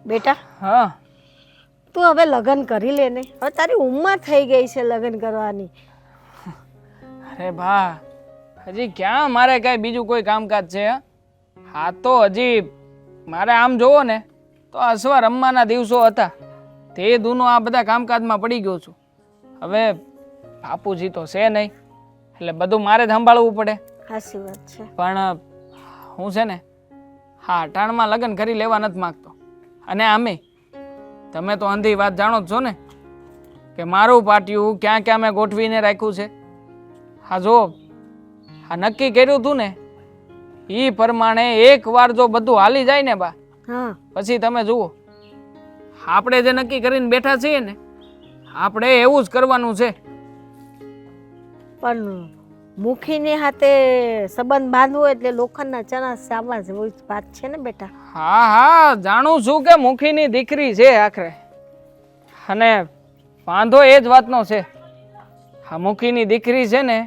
બેટા હા તું હવે લગ્ન કરી લે ને. હવે તારી ઉંમર થઈ ગઈ છે લગ્ન કરવાની. અરે બા હજી ક્યાં મારે કાંઈ બીજું કોઈ કામકાજ છે હા? હા તો હજી મારે આમ જોવો ને તો અસવા રમવાના દિવસો હતા તે દૂનો આ બધા કામકાજમાં પડી ગયો છું. હવે બાપુજી તો છે નહીં એટલે બધું મારે જ સંભાળવું પડે. સાચી વાત છે. પણ હું છે ને હા અટાણમાં લગ્ન કરી લેવા નથી માગતો. અને આમે તમે તો અંધી વાત જાણો જ છો ને કે મારું પાટિયું ક્યાં ક્યાં મેં ગોઠવીને રાખ્યું છે. હા જો હા નક્કી કર્યું હતું ને એ પ્રમાણે એકવાર જો બધું હાલી જાય ને બા હા પછી તમે જુઓ આપણે જે નક્કી કરીને બેઠા છીએ ને આપણે એવું જ કરવાનું છે. પણ મુખીની હાથે સંબંધ બાંધવો એટલે લોખંડના ચણા સામા જેવી વાત છે ને બેટા. હા હા જાણું છું કે મુખીની દીકરી છે આખરે અને વાંધો એ જ વાતનો છે. હા મુખીની દીકરી છે ને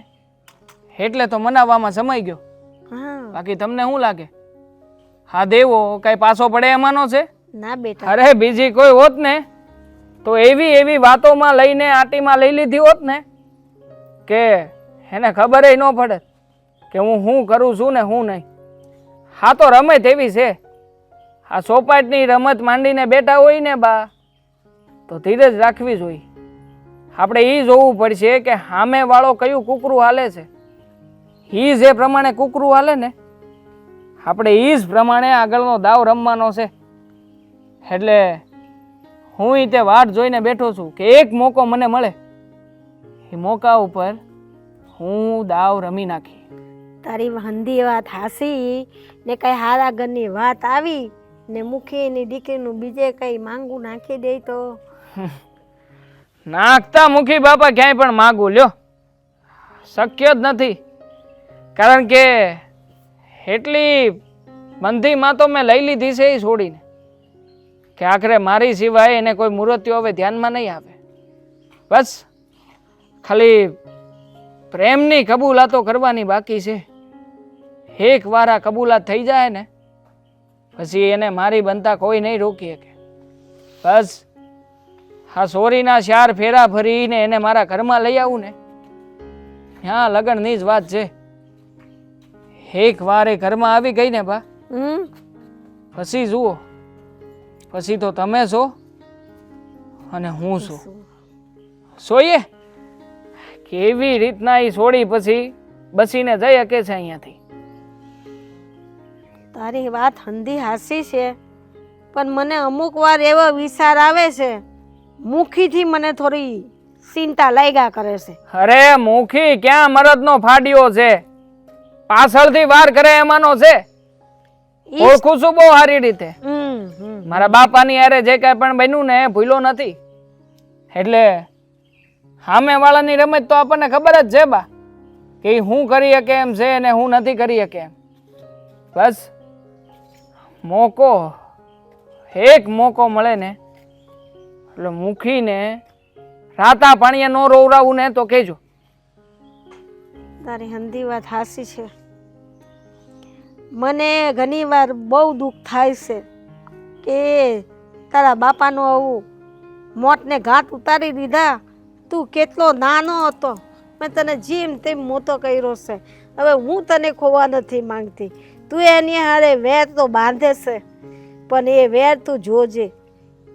એટલે તો મનાવવામાં સમય ગયો. હા બાકી તમને શું લાગે હા દેવો કઈ પાછો પડે એમાંનો છે? ના બેટા. અરે બીજી કોઈ હોત ને તો એવી એવી વાતોમાં લઈને આટીમાં લઈ લીધી હોત ને કે એને ખબર ન પડે કે હું શું કરું છું ને હું નહીં. હા તો રમત એવી છે. આ સોપાટની રમત માંડીને બેઠા હોય ને બા તો ધીરજ રાખવી જોઈએ. આપણે એ જોવું પડશે કે સામે વાળો કયું કૂકરું હાલે છે. એ જે પ્રમાણે કૂકરું હાલે ને આપણે એ જ પ્રમાણે આગળનો દાવ રમવાનો છે. એટલે હું તે વાટ જોઈને બેઠો છું કે એક મોકો મને મળે એ મોકા ઉપર હું દાવ રમી નાખી. તારી હંધી વાત હાસી ને કઈ હારા ઘરની વાત આવી ને મુખીની દીકરીનું બીજે કઈ માંગુ નાખી દે તો નાખતા મુખી બાપા ક્યાંય પણ માગું લ્યો શક્ય જ નથી. કારણ કે એટલી બંધીમાં તો મેં લઈ લીધી છે એ છોડીને કે આખરે મારી સિવાય એને કોઈ મૂર્તિઓ હવે ધ્યાનમાં નહીં આવે. બસ ખાલી પ્રેમની કબૂલાતો કરવાની બાકી છે. એક વાર આ કબૂલાત થઈ જાય ને પછી એને મારી બનતા કોઈ નહીં રોકી શકે. બસ હા સોરીના 4 ફેરા ફરીને એને મારા ઘરમાં લઈ આવું ને ત્યાં લગ્નની જ વાત છે. એક વાર એ ઘરમાં આવી ગઈ ને બા પછી જુઓ પછી તો તમે છો અને હું છું. સોઈએ કેવી રીતના એ છોડી પછી બસીને જઈ શકે છે અહીંયાથી. તારી વાત હંધી હાસી છે પણ મને અમુક વાર એવો વિચાર આવે છે મુખીથી મને થોડી ચિંતા લાગ્યા કરે છે. અરે મુખી ક્યાં મરદનો ફાડ્યો છે પાછળથી વાર કરે એમાંનો છે. ઓળખું છું બહુ સારી રીતે. મારા બાપાની હારે જે કઈ પણ બન્યું ને ભૂલો નથી. એટલે સામે વાળાની રમત તો આપણને ખબર જ છે બા કે હું કરી શકે એમ છે ને હું નથી કરી શકે એમ. બસ મોકો એક મોકો મળે ને એટલે મુખીને રાતા પાણીએ નો રોવરાવું ને તો કહેજો. તારી હંધી વાત હાસી છે. મને ઘણી વાર બહુ દુઃખ થાય છે કે તારા બાપાનું આવું મોતને ઘાટ ઉતારી દીધા. તું કેટલો નાનો હતો મેં તને જેમ તેમ મોટો કર્યો છે. હવે હું તને ખોવા નથી માંગતી. તું એની હારે વેર તો બાંધે છે પણ એ વેર તું જોજે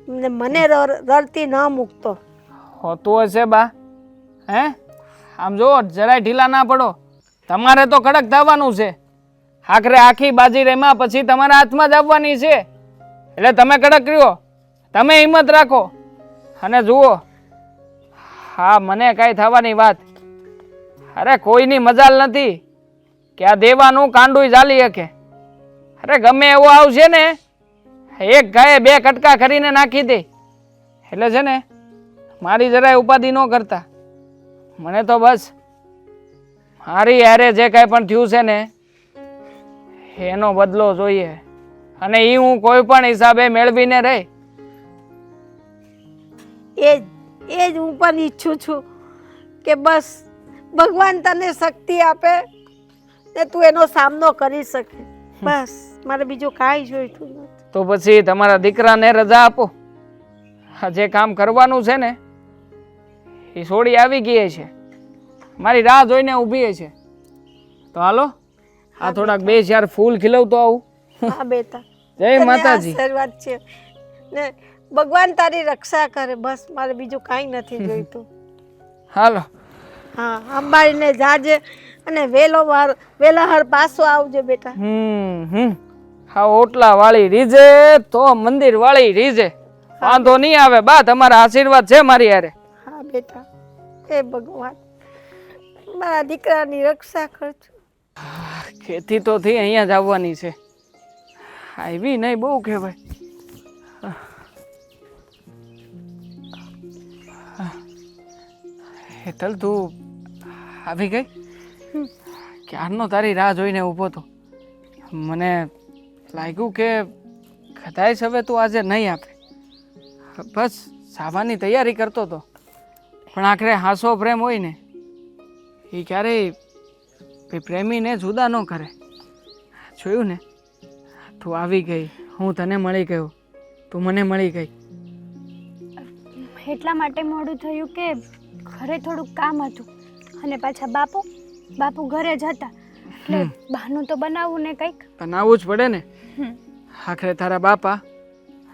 ને મને રડતી ન મૂકતો. હોતું હશે બા હે આમ જો જરાય ઢીલા ના પડો. તમારે તો કડક થવાનું છે. આખરે આખી બાજી રેમાં પછી તમારા હાથમાં જ આવવાની છે. એટલે તમે કડક રહ્યો તમે હિંમત રાખો અને જુઓ હા મને કાંઈ થવાની વાત અરે કોઈની મજાલ નથી કે આ દેવાનું કાંડું ચાલી શકે. અરે ગમે એવો આવશે ને એક ગાયે 2 કટકા કરીને નાખી દે. એટલે છે ને મારી જરાય ઉપાધિ ન કરતા. મને તો બસ મારી હારે જે કાંઈ પણ થયું છે ને એનો બદલો જોઈએ અને એ હું કોઈ પણ હિસાબે મેળવીને રહી. એ જ હું પણ ઈચ્છું છું કે બસ ભગવાન તને શક્તિ આપે ને તું એનો સામનો કરી શકે. બસ મારે બીજું કાંઈ જોઈતું નથી. તો પછી તમારા દીકરાને રજા આપો. આ જે કામ કરવાનું છે ને એ સોડી આવી ગઈ છે, મારી રાહ જોઈને ઊભી છે. તો હાલો આ થોડાક 2-4 ફૂલ ખીલવતો આવું. હા બેટા, જય તને માતાજી. આશીર્વાદ છે ને ભગવાન તારી રક્ષા કરે, બસ મારે બીજું કાંઈ નથી જોઈતું. હાલો. હા, અંબાડીને જાજે અને વેલા હર પાછો આવજે બેટા. હા, ઓટલા વાળી રીજે તો મંદિર વાળી રીજે, વાંધો નહીં આવે બા, તમારા આશીર્વાદ છે મારી હારે. હા બેટા, હે ભગવાન મારા દીકરાની રક્ષા કરજો. ખેતી તો થી અહીંયા જ આવવાની છે, આવી નહીં બહુ કહેવાય. હેતલ તું આવી ગઈ? ક્યારનો તારી રાહ જોઈને ઊભો તો. મને લાગ્યું કે કદાચ હવે તું આજે નહીં આપે, બસ સાવાની તૈયારી કરતો હતો. પણ આખરે હાસો પ્રેમ હોય ને એ ક્યારેય પ્રેમીને જુદા ન કરે. જોયું ને, તું આવી ગઈ, હું તને મળી ગયો, તું મને મળી ગઈ. એટલા માટે મોડું થયું કે ઘરે થોડુંક કામ હતું અને પાછા બાપુ ઘરે જ હતા, એટલે બહાનું તો બનાવવું ને કંઈક. બનાવવું જ પડે ને, આખરે તારા બાપા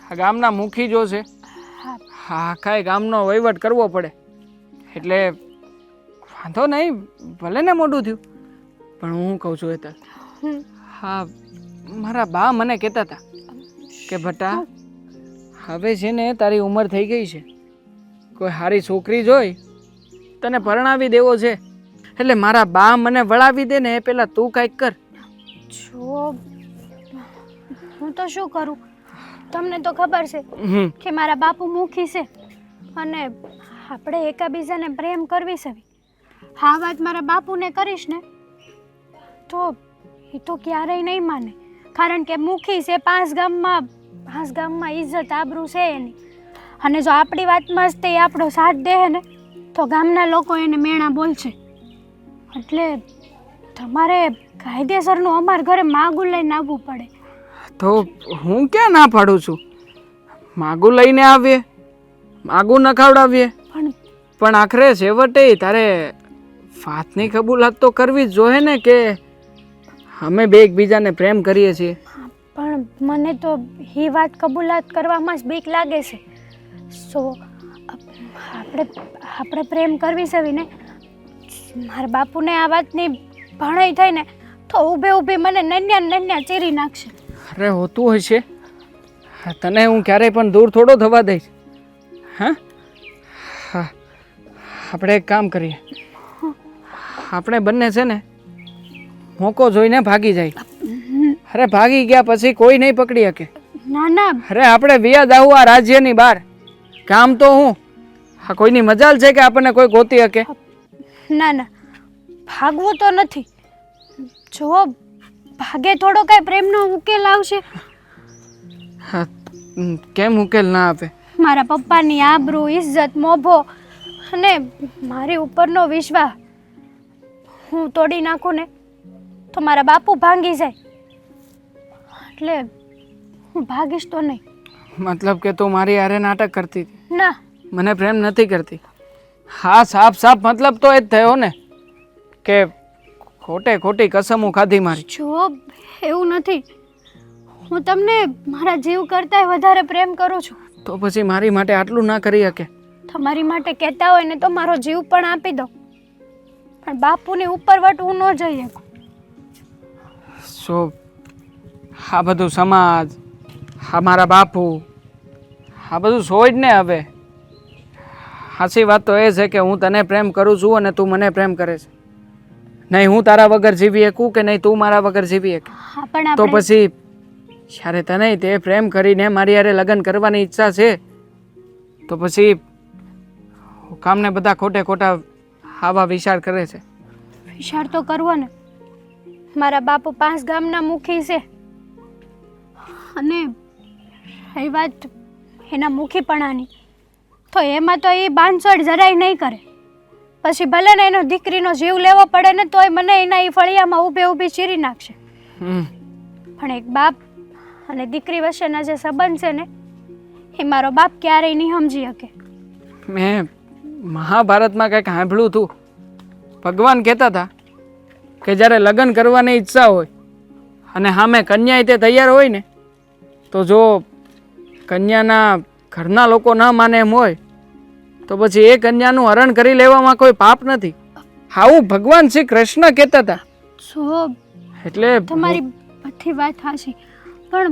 આ ગામના મુખી જો છે. હા, કાંઈ ગામનો વહીવટ કરવો પડે એટલે વાંધો નહીં, ભલે ને મોડું થયું. પણ હું કહું છું હેતલ, હા મારા બા મને કહેતા હતા કે બટા હવે છે ને તારી ઉંમર થઈ ગઈ છે, કોઈ સારી છોકરી જોઈ તને પરણાવી દેવો છે, એટલે મારા બા મને વળાવી દે ને એ પહેલાં તું કાંઈક કર. જો હું તો શું કરું, તમને તો ખબર છે કે મારા બાપુ મુખી છે અને આપણે એકાબીજાને પ્રેમ કરવી છે. હા વાત મારા બાપુને કરીશ ને તો એ તો ક્યારેય નહીં માને, કારણ કે મુખી છે, 5 ગામમાં ઇજ્જત આબરૂ છે એની. અને જો આપણી વાતમાં જ તે આપણો સાથ દે ને તો ગામના લોકો એને મેણા બોલશે. એટલે તમારે કાયદેસરનું અમારા ઘરે માગું લઈને આવવું પડે. તો હું ક્યાં ના પાડું છું, માગું લઈને આવીએ, માગું ન ખવડાવીએ, પણ આખરે છેવટે તારે વાતની કબૂલાત તો કરવી જ જોઈએ ને કે અમે બે એકબીજાને પ્રેમ કરીએ છીએ. પણ મને તો એ વાત કબૂલાત કરવામાં જ બીક લાગે છે. આપણે પ્રેમ કરવી છે ને, મારા બાપુને આ વાતની ભણાઈ થઈ ને તો ઊભી મને નન્યા ચીરી નાખશે. અરે હોતું હશે, તને હું ક્યારેય પણ દૂર થોડો થવા દઈશ. હા હા, આપણે એક કામ કરીએ, આપણે બંને છે ને મોકો જોઈને ભાગી જાય. અરે ભાગી ગયા પછી કોઈ નહીં પકડી શકે. ના, અરે આપણે વિયાદ આવું આ રાજ્યની બહાર, કામ તો હું, હા કોઈની મજાલ છે કે આપણને કોઈ ગોતી શકે? ના, ભાગવું તો નથી. જો ભાગે થોડો કઈ પ્રેમનો ઉકેલ આવશે. હા, કેમ ઉકેલ ના આપે? મારા પપ્પાની આબરૂ, ઇજ્જત, મોભો અને મારી ઉપરનો વિશ્વાસ હું તોડી નાખું ને તો મારા બાપુ ભાંગી જાય. એટલે હું ભાગીશ તો નહીં. મતલબ કે તું મારી હારે નાટક કરતી હતી? ના, મને પ્રેમ નથી કરતી? હા, સાફ મતલબ તો એ જ થયો ને કે ખોટી કસમો ખાધી મારી. જો એવું નથી, હું તમને મારા જીવ કરતાંય વધારે પ્રેમ કરું છું. તો પછી મારી માટે આટલું ના કરી શકે? તમારી માટે કહેતા હોય ને તો મારો જીવ પણ આપી દો, પણ બાપુની ઉપરવટ હું ન જઈ શકું. આ બધું સમાજ, આ મારા બાપુ, આ બધું છોડ ને. હવે સાચી વાત તો એ છે કે હું તને પ્રેમ કરું છું અને તું મને પ્રેમ કરે છે. નહીં હું તારા વગર જીવી શકું કે નહીં તું મારા વગર જીવી શકે. તો પછી જ્યારે તને તે પ્રેમ કરીને મારી હારે લગ્ન કરવાની ઈચ્છા છે તો પછી કામને બધા ખોટા આવા વિચાર કરે છે. વિચાર તો કરવો ને, મારા બાપુ 5 ગામના મુખી છે અને એ વાત એના મુખીપણાની તો એમાં તો એ બાંધછોડ જરાય નહીં કરે. પછી ભલે ને એનો દીકરીનો જીવ લેવો પડે ને તોય મને એના એ ફળિયામાં ઊભી ચીરી નાખશે. પણ એક બાપ અને દીકરી વચ્ચેના જે સંબંધ છે ને એ મારો બાપ ક્યારેય નહીં સમજી શકે. મેં મહાભારતમાં કંઈક સાંભળ્યું હતું. ભગવાન કહેતા હતા કે જ્યારે લગ્ન કરવાની ઈચ્છા હોય અને સામે કન્યા તે તૈયાર હોય ને, તો જો કન્યાના ઘરના લોકો ન માને એમ હોય તો પછી એ કન્યાનું હરણ કરી લેવામાં કોઈ પાપ નથી. આવું ભગવાન શ્રી કૃષ્ણ કહેતા હતા. જો એટલે તમારી બધી વાત સાચી, પણ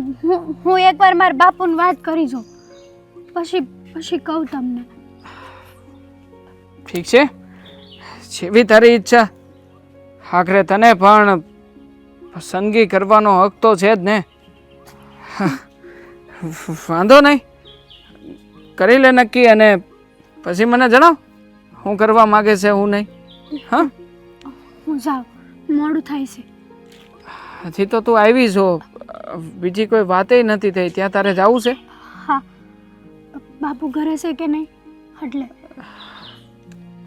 હું એકવાર મારા બાપુને વાત કરી જાઉં, પછી કહું તમને. ઠીક છે, જેવી તારી ઈચ્છા. આખરે તને પણ પસંદગી કરવાનો હક તો છે જ ને. વાંધો નહીં, કરી લે નક્કી અને પછી મને જણાવ હું કરવા માગે છે હું નહીં. હા, હું જાઉં, મોડું થાય છે. હજી તો તું આવી છો, બીજી કોઈ વાતે નથી થઈ. ત્યાં તારે જવું છે? હા, બાપુ ઘરે છે કે નહીં એટલે.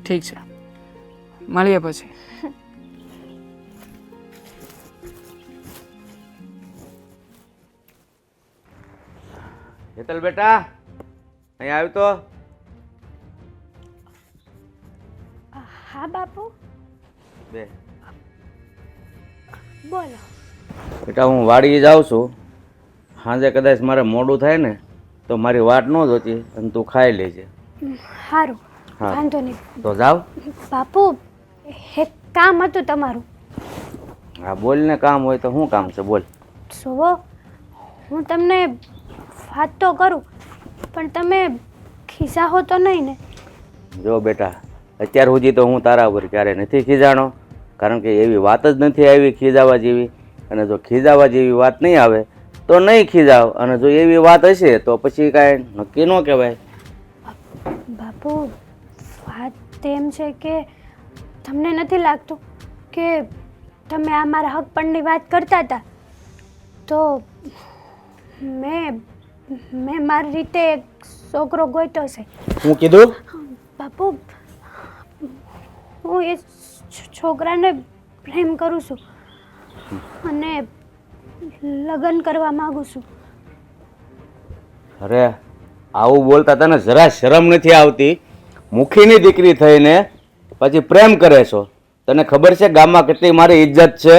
ઠીક છે, મળીએ પછી. હેતલ બેટા, અહીંયા આવ્યો તો. હા બાપુ, બે બોલો. બેટા, હું વાડીએ જાઉં છું. સાંજે કદાચ મારે મોડું થાય ને તો મારી વાટ ન જોતી અને તું ખાઈ લેજે. સારું, હા. વાંધો નહીં. તો જાવ. બાપુ, એક કામ હતું તમારું. હા, બોલ ને. કામ હોય તો શું કામ છે? બોલ. જોવો, હું તમને વાત તો કરું પણ તમે ખીજાહો તો નહીં ને? જો બેટા, અત્યાર સુધી તો હું તારા ઉપર ક્યારે નથી ખીજાણો, કારણ કે એવી વાત જ નથી આવી ખીજાવા જેવી. અને જો ખીજાવા જેવી વાત નહીં આવે તો નહીં ખીજાવ, અને જો એવી વાત હશે તો પછી કાંઈ નક્કી ન કહેવાય. બાપુ, વાત એમ છે કે તમને નથી લાગતું કે તમે આ મારા હક પણની વાત કરતા હતા તો મેં મારી રીતે એક છોકરો ગોત્યો છે. હું કીધું? બાપુ, હું એ છોકરાને પ્રેમ કરું છું અને લગ્ન કરવા માંગુ છું. અરે, આવું બોલતા તને જરા શરમ નથી આવતી? મુખીની દીકરી થઈને પછી પ્રેમ કરે છો. તને ખબર છે ગામમાં કેટલી મારી ઇજ્જત છે?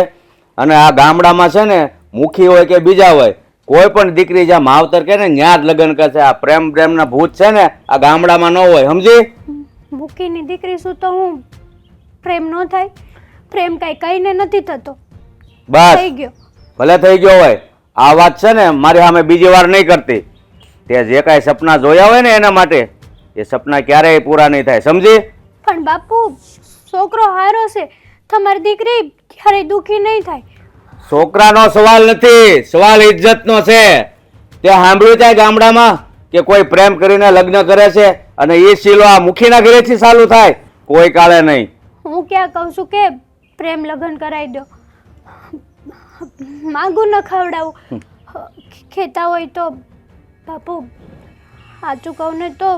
અને આ ગામડામાં છે ને, મુખી હોય કે બીજા હોય, કોઈ પણ દીકરી જ્યાં માવતર કે ને ત્યાં જ લગ્ન કરશે. આ પ્રેમના ભૂત છે ને આ ગામડામાં ન હોય, સમજી? મુખીની દીકરી શું તો હું પ્રેમ ન થાય? પ્રેમ કાંઈ કહીને નથી થતો. બસ, થઈ ગયો. ભલે થઈ ગયો હોય. આ વાત છે ને મારી સામે બીજી વાર નહીં કરતી. તે જે કાંઈ સપના જોયા હોય ને એના માટે એ સપના ક્યારેય પૂરા નહીં થાય, સમજી? પણ બાપુ, છોકરો હારો છે, તમારી દીકરી ક્યારેય દુખી નહીં થાય. છોકરાનો સવાલ નથી, સવાલ ઇજ્જતનો છે. તે સાંભળ્યું છે ગામડામાં કે કોઈ પ્રેમ કરીને લગ્ન કરે છે અને એ શીલો આ મુખીના ઘરેથી ચાલુ થાય? કોઈ કાળે નહીં. હું ક્યાં કહું છું કે પ્રેમ લગ્ન કરાવી દો, માગું ન ખવડાવું. ખેતા હોય તો બાપુ, સાચું કહું ને તો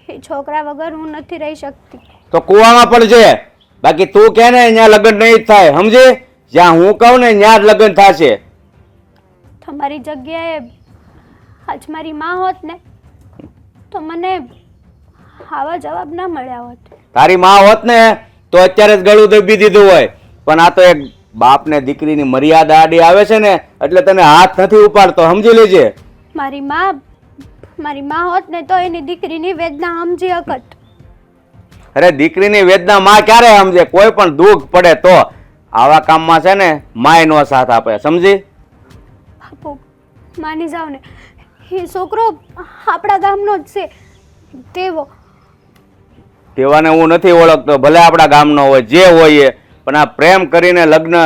એ છોકરા વગર હું નથી રહી શકતી. તો કુવામાં પડજે, બાકી તું કે ને ત્યાં લગ્ન નહીં જ થાય, સમજે? જ્યાં હું કહું ને ત્યાં જ લગ્ન થશે. તમારી જગ્યાએ આજ મારી માં હોત ને તો મને આવા જવાબ ના મળ્યા હોત. તારી માં હોત ને તો અત્યારે જ ગળું દબી દીધું હોય. પણ આ તો એક બાપને દીકરીની મર્યાદા આડી આવે છે ને એટલે તને હાથ નથી ઉપાડતો, સમજી લેજે. મારી માં હોત ને તો એની દીકરીની વેદના સમજી હકત. અરે, દીકરીની વેદના માં ક્યારે સમજે? કોઈ પણ દુઃખ પડે તો. આવા કામમાં છે ને માય નો સાથ આપે, સમજી? બાપુ, માની જાવ ને, એ છોકરો આપણા ગામનો જ છે. તેવાને હું નથી ઓળખતો, ભલે આપણા ગામનો હોય, જે હોય એ. પણ આ પ્રેમ કરીને લગ્ન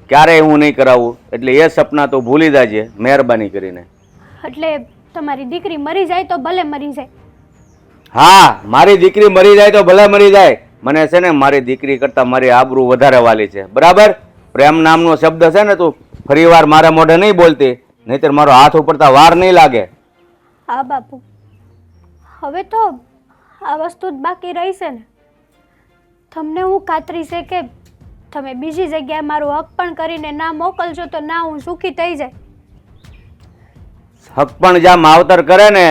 ક્યારેય હું નહીં કરાવું. એટલે એ સપના તો ભૂલી જાજે, મહેરબાની કરીને. એટલે તમારી દીકરી મરી જાય તો ભલે મરી જાય. હા, મારી દીકરી મરી જાય તો ભલે મરી જાય. મને છે ને મારી દીકરી કરતાં મારી આબરૂ વધારે વાલી છે, બરાબર? પ્રેમ નામનો શબ્દ છે ને તું ફરીવાર મારા મોઢે નહીં બોલતી, નહીંતર મારો હાથ ઉપરતા વાર નહીં લાગે. હા બાપુ, હવે તો આ વસ્તુ જ બાકી રહી છે ને. તમને હું ખાતરી છે કે તમે બીજી જગ્યાએ મારું હક પણ કરીને ના મોકલજો તો ના હું સુખી થઈ જાય. હક પણ જ્યાં માવતર કરે ને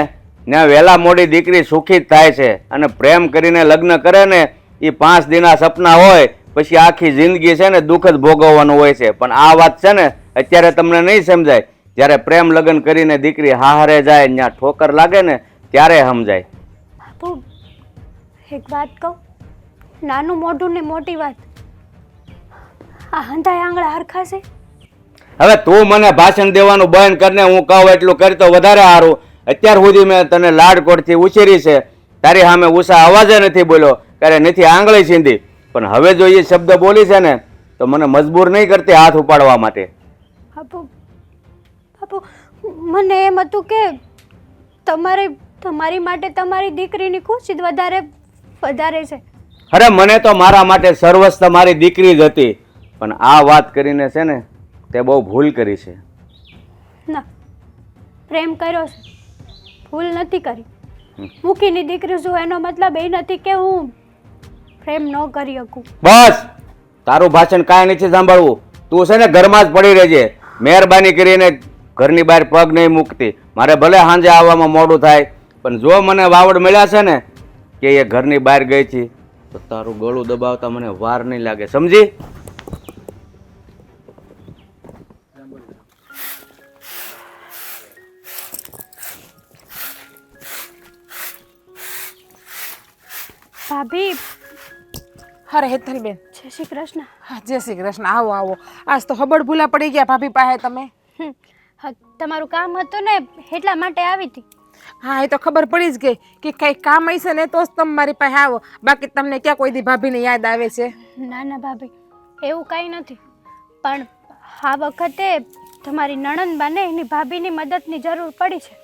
ત્યાં વહેલા મોડી દીકરી સુખી જ થાય છે. અને પ્રેમ કરીને લગ્ન કરે ને એ 5 દિના સપના હોય, પછી આખી જિંદગી છે ને દુઃખ જ ભોગવવાનું હોય છે. પણ આ વાત છે ને અત્યારે તમને નહીં સમજાય. જ્યારે પ્રેમ લગ્ન કરીને દીકરી હારે જાય, ત્યાં ઠોકર લાગે ને ત્યારે સમજાય. બાપુ એક વાત કહું, નાનું મોઢું ને મોટી વાત, આ હંધાય આંગળા હરખા છે. હવે તું મને ભાષણ દેવાનું બંધ કરીને હું કહું એટલું કરી તો વધારે સારું. અત્યાર સુધી મેં તને લાડકોડથી ઉછેરી છે, તારી સામે ઉષા અવાજે નથી બોલ્યો, ત્યારે નથી આંગળી છીંધી. પણ હવે જો એ શબ્દ બોલી છે ને તો મને મજબૂર નહીં કરતી હાથ ઉપાડવા માટે. બાપુ બાપુ મને એમ હતું કે તમારી માટે તમારી દીકરીની ખુશી જ વધારે છે. અરે મને તો મારા માટે સર્વસ્વ મારી દીકરી જ હતી. પણ આ વાત કરીને છે ને તે બહુ ભૂલ કરી છે. ના, પ્રેમ કર્યો છે, ભૂલ નથી કરી. મૂકીની દીકરી છું એનો મતલબ એ નથી કે હું પ્રેમ ન કરી શકું. બસ, તારું ભાષણ કાંઈ નથી સાંભળવું. તું છે ને ઘરમાં જ પડી રહેજે. મહેરબાની કરીને ઘરની બહાર પગ નહીં મૂકતી. મારે ભલે સાંજે આવવામાં મોડું થાય, પણ જો મને વાવડ મળ્યા છે ને કે એ ઘરની બહાર ગઈ છે તો તારું ગળું દબાવતા મને વાર નહીં લાગે, સમજી? ભાભી, અરે હેતલબેન, જય શ્રી કૃષ્ણ. હા, જય શ્રી કૃષ્ણ. આવો આવો. આજ તો ખબર ભૂલા પડી ગયા ભાભી પાસે તમે. હા, તમારું કામ હતું ને એટલા માટે આવી હતી. હા, એ તો ખબર પડી જ ગઈ કે કંઈ કામ હશે ને તો જ તમે મારી પાસે આવો, બાકી તમને ક્યાં કોઈ દી ભાભીને યાદ આવે છે? ના ના ભાભી, એવું કંઈ નથી. પણ આ વખતે તમારી નણંદબાને એની ભાભીની મદદની જરૂર પડી છે.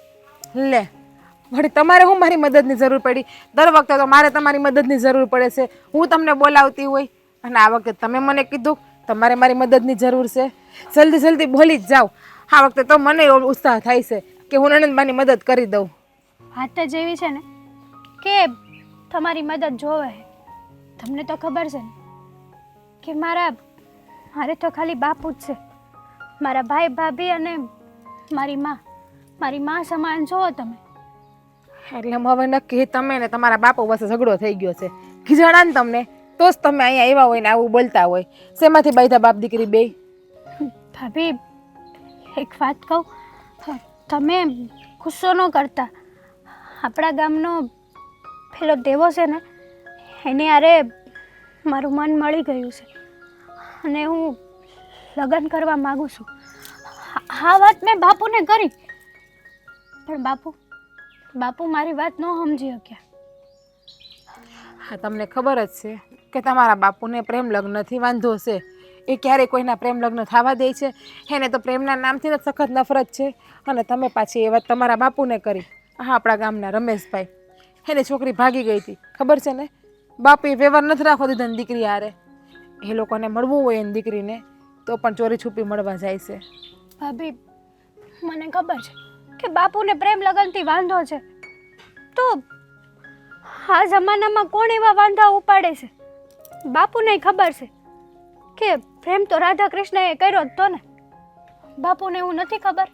લે, વળી તમારે હું મારી મદદની જરૂર પડી? દર વખતે તો મારે તમારી મદદની જરૂર પડે છે. હું તમને બોલાવતી હોય અને આ વખતે તમે મને કીધું તમારે મારી મદદની જરૂર છે. જલ્દી જલ્દી બોલી જ જાઓ. આ વખતે તો મને એવો ઉત્સાહ થાય છે કે હું નણંદબાની મદદ કરી દઉં. વાત જ એવી છે ને કે તમારી મદદ જોવે. તમને તો ખબર છે ને કે મારે તો ખાલી બાપુ જ છે. મારા ભાઈ ભાભી અને મારી માં સમાન છો તમે. એટલે હવે નક્કી તમે ને તમારા બાપુ પાસે ઝઘડો થઈ ગયો છે. ખીજાણા ને તમને તો જ તમે અહીંયા આવ્યા હોય ને આવું બોલતા હોય. શેમાંથી બાયધા બાપ દીકરી બે? ભાભી, એક વાત કહું, તમે ગુસ્સો ન કરતા. આપણા ગામનો પેલો દેવો છે ને એને અરે મારું મન મળી ગયું છે અને હું લગ્ન કરવા માગું છું. આ વાત મેં બાપુને કરી, પણ બાપુ મારી વાત ન સમજી શક્યા. હા, તમને ખબર જ છે કે તમારા બાપુને પ્રેમ લગ્નથી વાંધો છે. એ ક્યારેય કોઈના પ્રેમ લગ્ન થવા દે છે? એને તો પ્રેમના નામથી જ સખત નફરત છે. અને તમે પાછી એ વાત તમારા બાપુને કરી. હા, આપણા ગામના રમેશભાઈ, એની છોકરી ભાગી ગઈ હતી, ખબર છે ને? બાપુએ વ્યવહાર નથી રાખવા દીધો ને દીકરી હારે. એ લોકોને મળવું હોય એની દીકરીને તો પણ ચોરી છુપી મળવા જાય છે. ભાભી, મને ખબર છે કે બાપુને પ્રેમ લગનથી વાંધો છે, તો આ જમાનામાં કોણ એવા વાંધા ઉપાડે છે? બાપુને ખબર છે કે પ્રેમ તો રાધા કૃષ્ણએ કર્યો જ તો ને. બાપુને એવું નથી ખબર?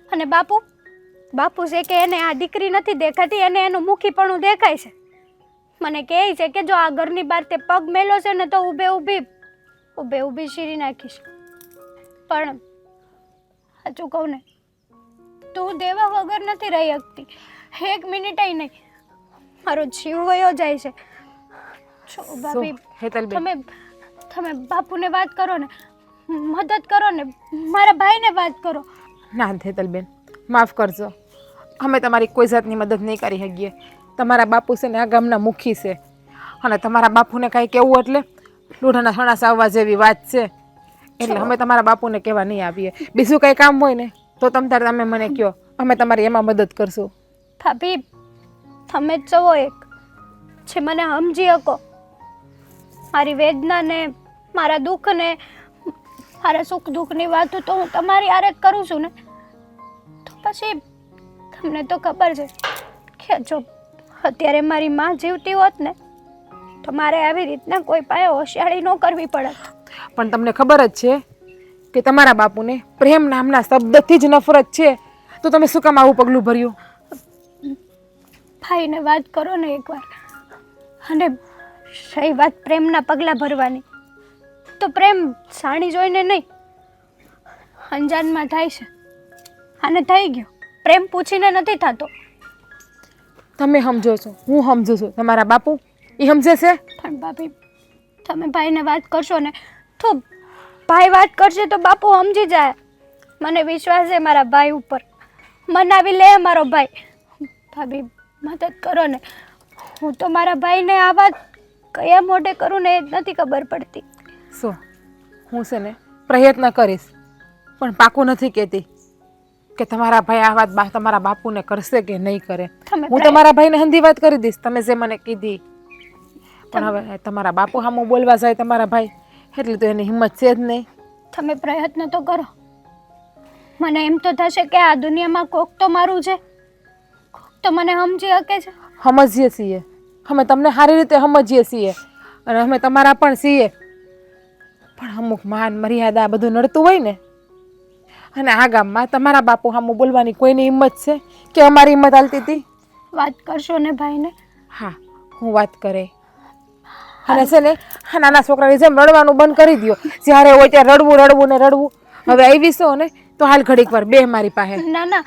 અને બાપુ છે કે એને આ દીકરી નથી દેખાતી, એને એનું મુખીપણું દેખાય છે. મને કહે છે કે જો આ ઘરની બહાર તે પગ મેલો છે ને તો ઊભે ઊભી શીરી નાખીશ. પણ સાચું કહું ને, તું દેવા વગર નથી રહી શકતી. 1 મિનિટ નહીં, મારો જીવ વયો જાય છે. જો ભાભી, હેતલબેન, તમે બાપુને વાત કરો ને, મદદ કરો ને, મારા ભાઈને વાત કરો. ના હેતલબેન, માફ કરજો, અમે તમારી કોઈ જાતની મદદ નહીં કરી શકીએ. તમારા બાપુ છે ને આ ગામના મુખી છે અને તમારા બાપુને કાંઈ કહેવું એટલે લોઢાના સણા સાવવા જેવી વાત છે. એટલે અમે તમારા બાપુને કહેવા નહીં આવીએ. બીજું કંઈ કામ હોય ને તો તમે મને કહો, અમે તમારી એમાં મદદ કરશું. ભાભી, તમે જ છો એક જે મને સમજી શકો. મારી વેદનાને, મારા દુઃખને, મારા સુખ દુઃખની વાતો તો હું તમારી આરે કરું છું ને, તો પછી તમને તો ખબર છે કે જો અત્યારે મારી માં જીવતી હોત ને તો મારે આવી રીતના કોઈ પાસે હોશિયારી ન કરવી પડે. પણ તમને ખબર જ છે કે તમારા બાપુને પ્રેમ નામના શબ્દથી જ નફરત છે. તો તમે શું કામ આવું પગલું ભર્યું? ભાઈને વાત કરો ને એકવાર. અને સહી વાત પ્રેમના પગલાં ભરવાની, તો પ્રેમ સાણી જોઈને નહીં, અંજાનમાં થાય છે. અને થઈ ગયો. પ્રેમ પૂછીને નથી થતો. તમે સમજો છો, હું સમજુ છું, તમારા બાપુ એ સમજે છે? પણ ભાભી, તમે ભાઈને વાત કરશો ને તો ભાઈ વાત કરશે તો બાપુ સમજી જાય. મને વિશ્વાસ છે મારા ભાઈ ઉપર. મનાવી લે મારો ભાઈ. ભાભી મદદ કરો ને. હું તો મારા ભાઈને આ વાત કયા મોઢે કરું ને એ જ નથી ખબર પડતી. શું હું છે ને પ્રયત્ન કરીશ, પણ પાકું નથી કહેતી કે તમારા ભાઈ આ વાત તમારા બાપુને કરશે કે નહીં કરે. હું તમારા ભાઈને હંધી વાત કરી દઈશ તમે જે મને કીધી. પણ હવે તમારા બાપુ સામું બોલવા જાય તમારા ભાઈ, એટલે તો એની હિંમત છે જ નહીં. તમે પ્રયત્ન તો કરો. મને એમ તો થશે કે આ દુનિયામાં કોક તો મારું છે, કોક તો મને સમજી શકે છે. સમજીએ છીએ, અમે તમને સારી રીતે સમજીએ છીએ અને અમે તમારા પણ છીએ. પણ અમુક માન મર્યાદા બધું નડતું હોય ને, અને આ ગામમાં તમારા બાપુ સામું બોલવાની કોઈની હિંમત છે કે અમારી હિંમત હાલતી હતી? વાત કરશો ને ભાઈને? હા, હું વાત કરે. અને છે ને આ નાના છોકરાની જેમ રડવાનું બંધ કરી દો. જ્યારે હોય ત્યારે રડવું રડવું ને રડવું. હવે આવીશો ને તો હાલ ઘડીક વાર બે મારી પાસે. ના ના,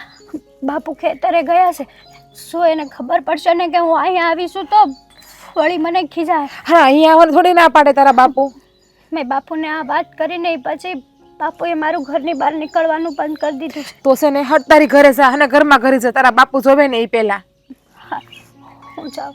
બાપુ ખેતરે ગયા છે. શું એને ખબર પડશે ને કે હું અહીંયા આવીશું તો વળી મને ખીજાય. હા, અહીંયા આવવાનું થોડી ના પાડે તારા બાપુ. મેં બાપુને આ વાત કરીને પછી બાપુએ મારું ઘરની બહાર નીકળવાનું બંધ કરી દીધું છે. તો છે ને હટ તારી ઘરે જા અને ઘરમાં ઘરે જા. તારા બાપુ જોવે ને એ પહેલા. હા, હું જાઉં.